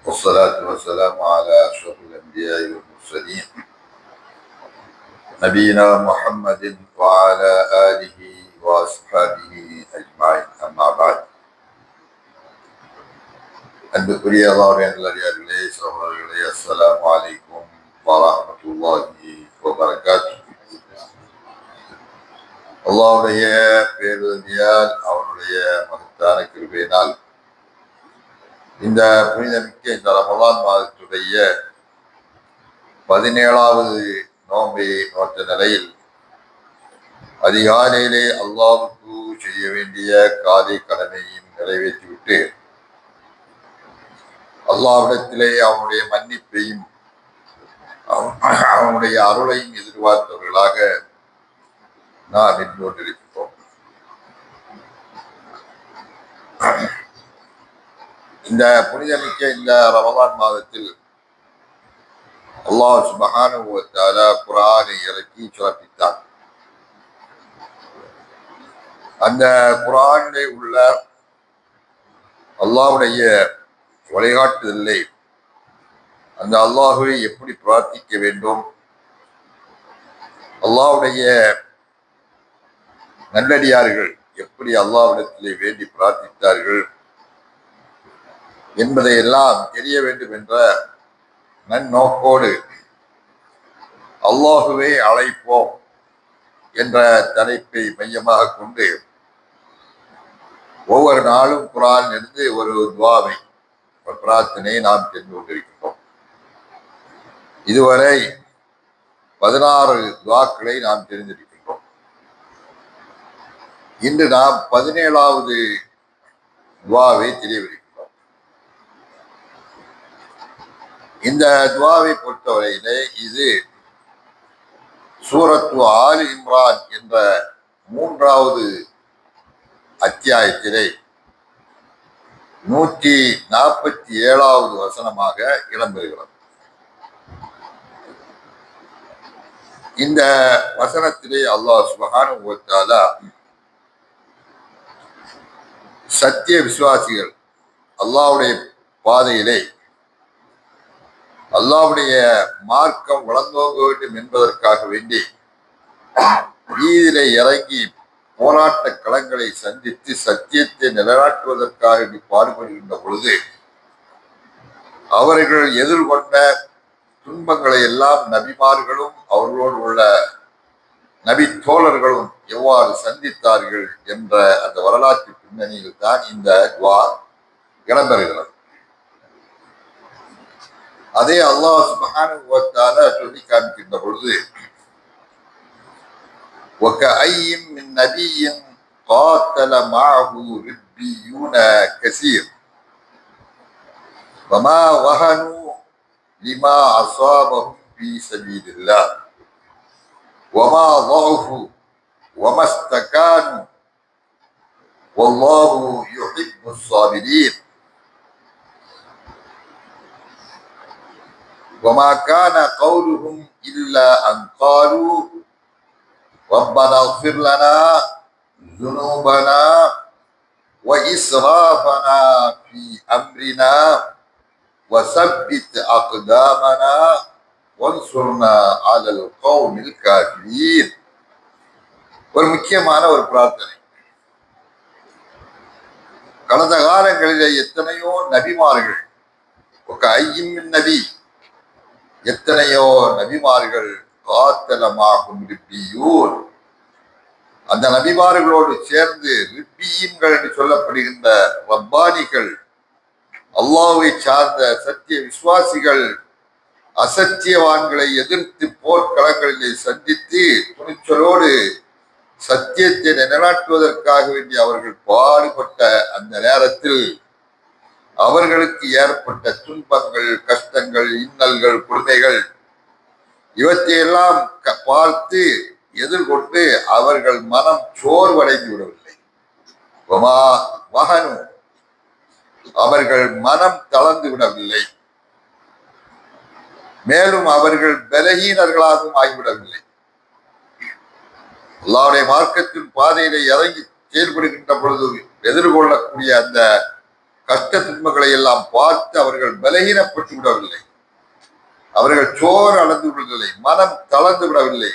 والصلاة والسلام على أشرف الأنبياء والمرسلين نبينا محمد وعلى آله وأصحابه أجمعين أما بعد அன்புக்குரிய அல்லாஹ்வின் நல்லடியார்களே சகோதரர்களே அஸ்ஸலாமு அலைக்கும் வரஹ்மத்துல்லாஹி வபரகாத்துஹு. அல்லாஹ்வுடைய பேருதவியால் அவனுடைய மகத்தான கிருபையினால் இந்த புனிதமிக்க இந்த ரமலான் மாதத்துடைய 17வது நோன்பை நோற்ற நிலையில் அதிகாலையிலே அல்லாஹ்வுக்கு செய்ய வேண்டிய காலை கடமையும் நிறைவேற்றிவிட்டு அல்லாஹ்விடத்திலே அவனுடைய மன்னிப்பையும் அவனுடைய அருளையும் எதிர்பார்த்தவர்களாக நாம் நின்று கொண்டிருக்கிறோம். இந்த புனிதமிக்க இந்த ரமலான் மாதத்தில் அல்லாஹ் சுப்ஹானஹு வ தஆலா குர்ஆனை இறக்கி சிறப்பித்தார். அந்த குர்ஆனிலே உள்ள அல்லாஹ்வுடைய வழிகாட்டுதலை அந்த அல்லாஹ்வை எப்படி பிரார்த்திக்க வேண்டும், அல்லாஹ்வுடைய நல்லடியார்கள் எப்படி அல்லாஹ்விடத்திலே வேண்டி பிரார்த்தித்தார்கள் என்பதை எல்லாம் தெரிய வேண்டும் என்ற நன்னோக்கோடு அல்லாஹுவை அழைப்போம் என்ற தலைப்பை மையமாக கொண்டு ஒவ்வொரு நாளும் குர்ஆனில் இருந்து ஒரு துஆவை, ஒரு பிரார்த்தனையை நாம் தெரிந்து கொண்டிருக்கிறோம். இதுவரை 16 துஆக்களை நாம் தெரிந்திருக்கின்றோம். இன்று நாம் 17வது துஆவை தெரியவிருக்கிறோம். இந்த துஆவை பொறுத்தவரையிலே இது சூரத்து ஆல் இம்ரான் என்ற 3வது அத்தியாயத்திலே 147வது வசனமாக இடம்பெறுகிறது. இந்த வசனத்திலே அல்லாஹ் சுப்ஹானஹு வ தஆலா சத்திய விசுவாசிகள் அல்லாஹ்வுடைய பாதையிலே அல்லாஹ்வுடைய மார்க்கம் வளர்ந்தோங்க வேண்டும் என்பதற்காக வேண்டி வீதியிலே இறங்கி போராட்ட களங்களை சந்தித்து சத்தியத்தை நிலைநாட்டுவதற்காக பாடுபடுகின்ற பொழுது அவர்கள் எதிர்கொண்ட துன்பங்களை எல்லாம் நபிமார்களும் அவர்களோடு உள்ள நபி தோழர்களும் எவ்வாறு சந்தித்தார்கள் என்ற அந்த வரலாற்று பின்னணியில் தான் இந்த துஆ இடம்பெறுகிறது. அதே அல்லாஹ் சுப்ஹானஹு வ தஆலா சொல்லி காண்பிக்கின்ற பொழுது وَكَأَيٍّ مِّن نَّبِيٍّ قَاتَلَ مَعَهُ رِبِّيُّونَ كَثِيرٌ وَمَا وَهَنُوا لِمَا أَصَابَهُمْ فِي سَبِيلِ اللَّهِ وَمَا ضَعُفُوا وَمَا اسْتَكَانُوا وَاللَّهُ يُحِبُّ الصَّابِرِينَ وَمَا كَانَ قَوْلُهُمْ إِلَّا أَنْ قَالُوا رَبَّنَا اغْفِرْ لَنَا ذُنُوبَنَا وَإِسْرَافَنَا فِي أَمْرِنَا وَثَبِّتْ أَقْدَامَنَا وَانصُرْنَا عَلَى الْقَوْمِ الْكَافِرِينَ. ஒரு முக்கியமான ஒரு பிரார்த்தனை. கடந்த காலங்களிலே எத்தனையோ நபிமார்கள், ஐயின் நபி, எத்தனையோ நபிமார்கள் காத்தலமாகும் ரிப்பியூன், அந்த நபிமார்களோடு சேர்ந்து ரிப்பியீன்கள் என்று சொல்லப்படுகின்ற ரப்பானிகள், அல்லாஹ்வை சார்ந்த சத்திய விசுவாசிகள் அசத்தியவான்களை எதிர்த்து போர்க்களங்களிலே சந்தித்து துணிச்சலோடு சத்தியத்தை நிலைநாட்டுவதற்காக வேண்டி அவர்கள் பாடுபட்ட அந்த நேரத்தில் அவர்களுக்கு ஏற்பட்ட துன்பங்கள், கஷ்டங்கள், இன்னல்கள், கொடுமைகள் இவற்றையெல்லாம் பார்த்து எதிர்கொண்டு அவர்கள் மனம் சோர்வடைந்து விடவில்லை. அவர்கள் மனம் தளர்ந்து விடவில்லை. மேலும் அவர்கள் பலகீனர்களாகவும் ஆகிவிடவில்லை. அல்லாஹ்வுடைய மார்க்கத்தின் பாதையில இறங்கி செயல்படுகின்ற பொழுது எதிர்கொள்ளக்கூடிய அந்த கஷ்ட துன்பங்களை எல்லாம் பார்த்து அவர்கள் பலகீனப்பட்டு விடவில்லை. அவர்கள் சோர் அளந்து விடவில்லை, மனம் தளர்ந்து விடவில்லை.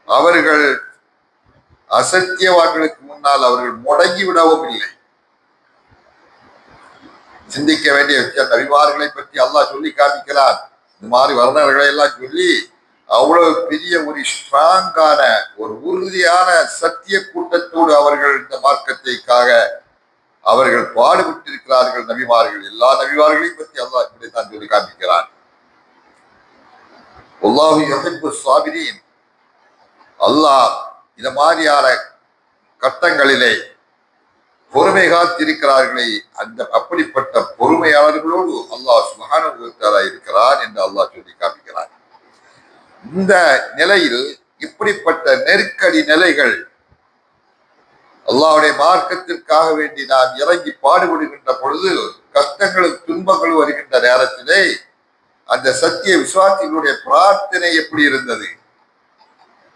அவர்கள் அசத்தியவான்களுக்கு முன்னால் அவர்கள் முடங்கி விடவும் இல்லை. சிந்திக்க வேண்டிய நபிமார்களை பற்றி அல்லாஹ் சொல்லி காமிக்கிறார். இந்த மாதிரி வர்ணர்களை எல்லாம் சொல்லி அவ்வளவு பெரிய ஒரு ஸ்ட்ராங்கான ஒரு உறுதியான சத்திய கூட்டத்தோடு அவர்கள் இந்த மார்க்கத்தைக்காக அவர்கள் பாடுபட்டிருக்கிறார்கள். நபிமார்கள், எல்லா நபிமார்களையும் பற்றி அல்லாஹ் இப்படித்தான் சொல்லி காண்பிக்கிறார். அல்லாஹு யுஹிப்பு ஸாபிரீன். அல்லாஹ் இந்த மாதிரியான கட்டங்களிலே பொறுமை காத்திருக்கிறார்களே, அந்த அப்படிப்பட்ட பொறுமையாளர்களோடு அல்லாஹ் சுப்ஹானஹு வ தஆலா இருக்கிறான் என்று அல்லாஹ் சொல்லி காண்பிக்கிறார். இந்த நிலையில் இப்படிப்பட்ட நெருக்கடி நிலைகள் அல்லாஹ்வுடைய மார்க்கத்திற்காக வேண்டி நாம் இறங்கி பாடுபடுகின்ற பொழுது கஷ்டங்களும் துன்பங்களும் வருகின்ற நேரத்திலே அந்த சத்திய விசுவாசிகளுடைய பிரார்த்தனை எப்படி இருந்தது?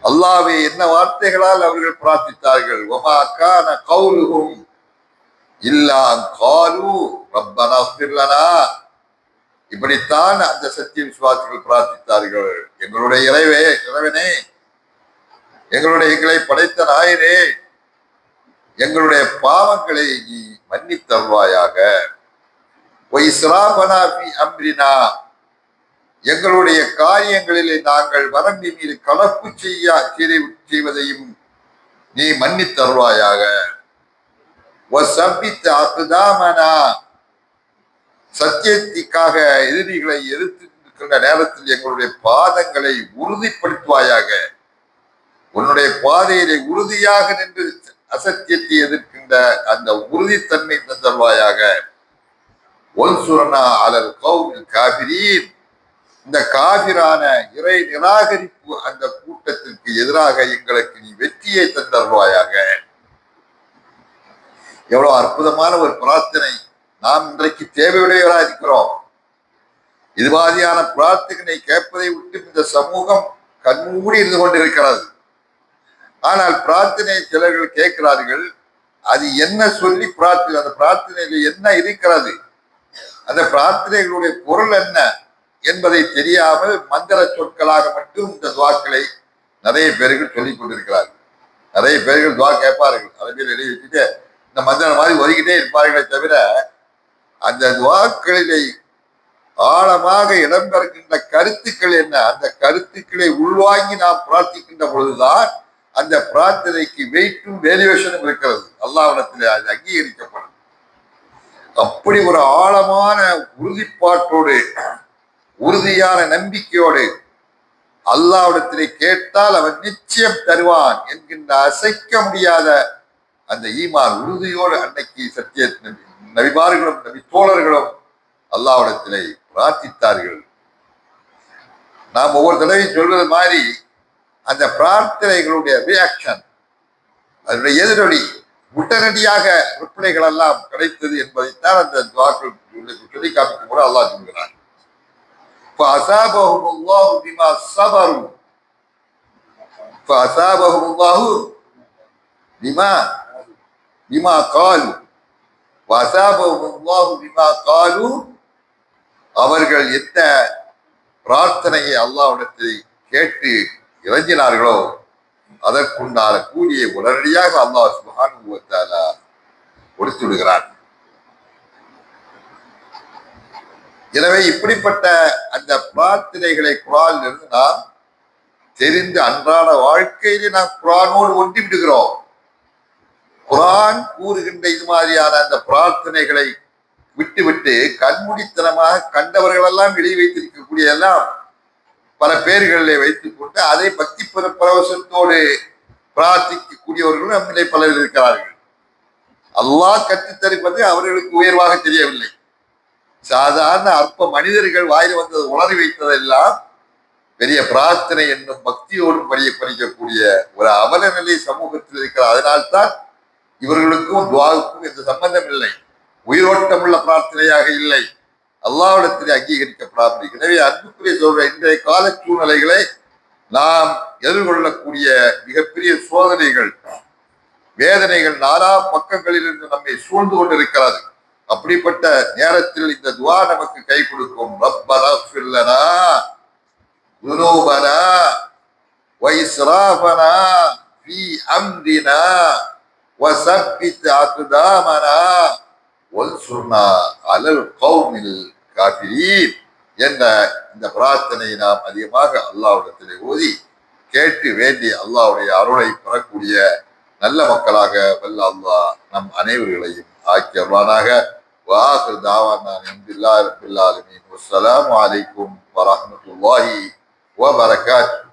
அல்லாஹ்வை என்ன வார்த்தைகளால் அவர்கள் பிரார்த்தித்தார்கள்? வமா கான கௌலுஹும் இல்லா காலு ரப்பனா இஃபிர் லனா. இப்படித்தான் அந்த சத்திய விசுவாசிகள் பிரார்த்தித்தார்கள். எங்களுடைய இறைவனே, எங்களை படைத்த நாயனே, எங்களுடைய பாவங்களை நீ மன்னித் தருவாயாக. அம்ரினா, எங்களுடைய காரியங்களிலே நாங்கள் வரம்பி மீது கலப்பு செய்வதையும் நீ மன்னித் தருவாயாக. சத்தியத்திற்காக எதிரிகளை எதிர்த்து நேரத்தில் எங்களுடைய பாதங்களை உறுதிப்படுத்துவாயாக. உன்னுடைய பாதையிலே உறுதியாக நின்று அசத்தியத்தை எதிர்க்கின்ற அந்த உறுதித்தன்மை தருவாயாக. ஒன்சுரனா அலல் கௌமில் காபிரீன். இந்த காபிரான இறை நிராகரிப்பு அந்த கூட்டத்திற்கு எதிராக எங்களுக்கு நீ வெற்றியை தந்தருவாயாக. எவ்வளவு அற்புதமான ஒரு பிரார்த்தனை! நாம் இன்றைக்கு தேவையுடையவராக இருக்கிறோம். இது மாதிரியான பிரார்த்தனை கேட்பதை விட்டு இந்த சமூகம் கண்மூடி இருந்து கொண்டிருக்கிறது. ஆனால் பிரார்த்தனை சிலர்கள் கேட்கிறார்கள். அது என்ன சொல்லி பிரார்த்தனை, அந்த பிரார்த்தனையில என்ன இருக்கிறது, அந்த பிரார்த்தனைகளுடைய பொருள் என்ன என்பதை தெரியாமல் மந்திர சொற்களாக மட்டும் இந்த துவாக்களை நிறைய பேர்கள் சொல்லிக் கொண்டிருக்கிறார்கள். நிறைய பேர்கள் துவா கேட்பார்கள், அதை பேர் எழுதி வச்சுட்டு இந்த மந்திரம் மாதிரி ஒதுக்கிட்டே இருப்பார்களே தவிர அந்த துவாக்களிலே ஆழமாக இடம்பெறுகின்ற கருத்துக்கள் என்ன, அந்த கருத்துக்களை உள்வாங்கி நாம் பிரார்த்திக்கின்ற பொழுதுதான் அந்த பிரார்த்தனைக்கு வெயிட்டும் வேல்யூவேஷனும் இருக்கிறது. அல்லாஹ்விடத்தில் அது அங்கீகரிக்கப்படும். அப்படி ஒரு ஆழமான உறுதிப்பாட்டோடு, உறுதியான நம்பிக்கையோடு அல்லாஹ்விடத்திலே கேட்டால் அவன் நிச்சயம் தருவான் என்கின்ற அசைக்க முடியாத அந்த ஈமான் உறுதியோடு அன்னைக்கு சத்திய நபிமார்களும் நபி தோழர்களும் அல்லாஹ்விடத்திலே பிரார்த்தித்தார்கள். நாம் ஒவ்வொரு தடவையும் சொல்வது மாதிரி அந்த பிரார்த்தனைகளுடைய ரியாக்ஷன், அதனுடைய எதிரொலி உடனடியாக ரிப்ளைகள் எல்லாம் கிடைத்தது என்பதைத்தான் அந்த துஆக்கள் சொல்லி காமிக்கும் கூட அல்லாஹ் சொல்கிறார். فَأَثَابَهُمُ اللَّهُ بِمَا صَبَرُوا فَأَثَابَهُمُ اللَّهُ بِمَا قَالُوا وَأَثَابَهُمُ اللَّهُ بِمَا قَالُوا. அவர்கள் எந்த பிரார்த்தனையை அல்லாஹ்விடத்தில் கேட்டு இறங்கினார்களோ அதற்குண்டான கூலியை உடனடியாக அல்லாஹ் சுப்ஹானஹு வ தஆலா கொடுத்து விடுகிறார். எனவே இப்படிப்பட்ட அந்த பிரார்த்தனைகளை குர்ஆனிலிருந்து நாம் தெரிந்து அன்றாட வாழ்க்கையிலே நாம் குர்ஆனோடு ஒன்றி விடுகிறோம். குர்ஆன் கூறுகின்ற இது மாதிரியான அந்த பிரார்த்தனைகளை விட்டு கண்மூடித்தனமாக கண்டவர்கள் எல்லாம் எழுதி வைத்திருக்கக்கூடிய எல்லாம் பல பேர்களிலே வைத்துக் கொண்டு அதை பக்தி பரவசத்தோடு பிரார்த்திக்கக்கூடியவர்களும் நம்மிலே பலர் இருக்கிறார்கள். அல்லாஹ் கற்றுத்தருப்பது அவர்களுக்கு உயர்வாக தெரியவில்லை. சாதாரண அற்ப மனிதர்கள் வாயில் வந்தது உணர்வி வைத்ததெல்லாம் பெரிய பிரார்த்தனை என்னும் பக்தியோடு படிக்கக்கூடிய ஒரு அவல நிலை சமூகத்தில் இருக்கிறார். அதனால்தான் இவர்களுக்கும் துவாவுக்கும் எந்த சம்பந்தம் இல்லை, உயிரோட்டமுள்ள பிரார்த்தனையாக இல்லை, அல்லாஹ்விடத்தில் அங்கீகரிக்கப்படாமல். எனவே அன்புக்குரிய சொல்ற இன்றைய கால சூழ்நிலைகளை நாம் எதிர்கொள்ளக்கூடிய மிகப்பெரிய சோதனைகள், வேதனைகள் நாலா பக்கங்களிலிருந்து நம்மை சூழ்ந்து கொண்டிருக்கிறது. அப்படிப்பட்ட நேரத்தில் இந்த துவா நமக்கு கை கொடுக்கும். ரப்பனா ஃபிர் லனா ذنوبنا وإسرافنا في أمرنا وثبت أقدامنا وانصرنا على القوم الكافرين என்ற இந்த பிரார்த்தனை நாம் அதிகமாக அல்லாஹ்விடத்திலே ஓதி கேட்டு வேண்டி அல்லாஹ்வுடைய அருளை பெறக்கூடிய நல்ல மக்களாக வல்ல அல்லாஹ் நம் அனைவர்களையும் ஆக்கி அருள்வானாக. வாஹிர் தாவானா அல்ஹம்துலில்லாஹி ரப்பில் ஆலமீன். வஸ்ஸலாமு அலைக்கும் வரஹ்மத்துல்லாஹி وبركاته.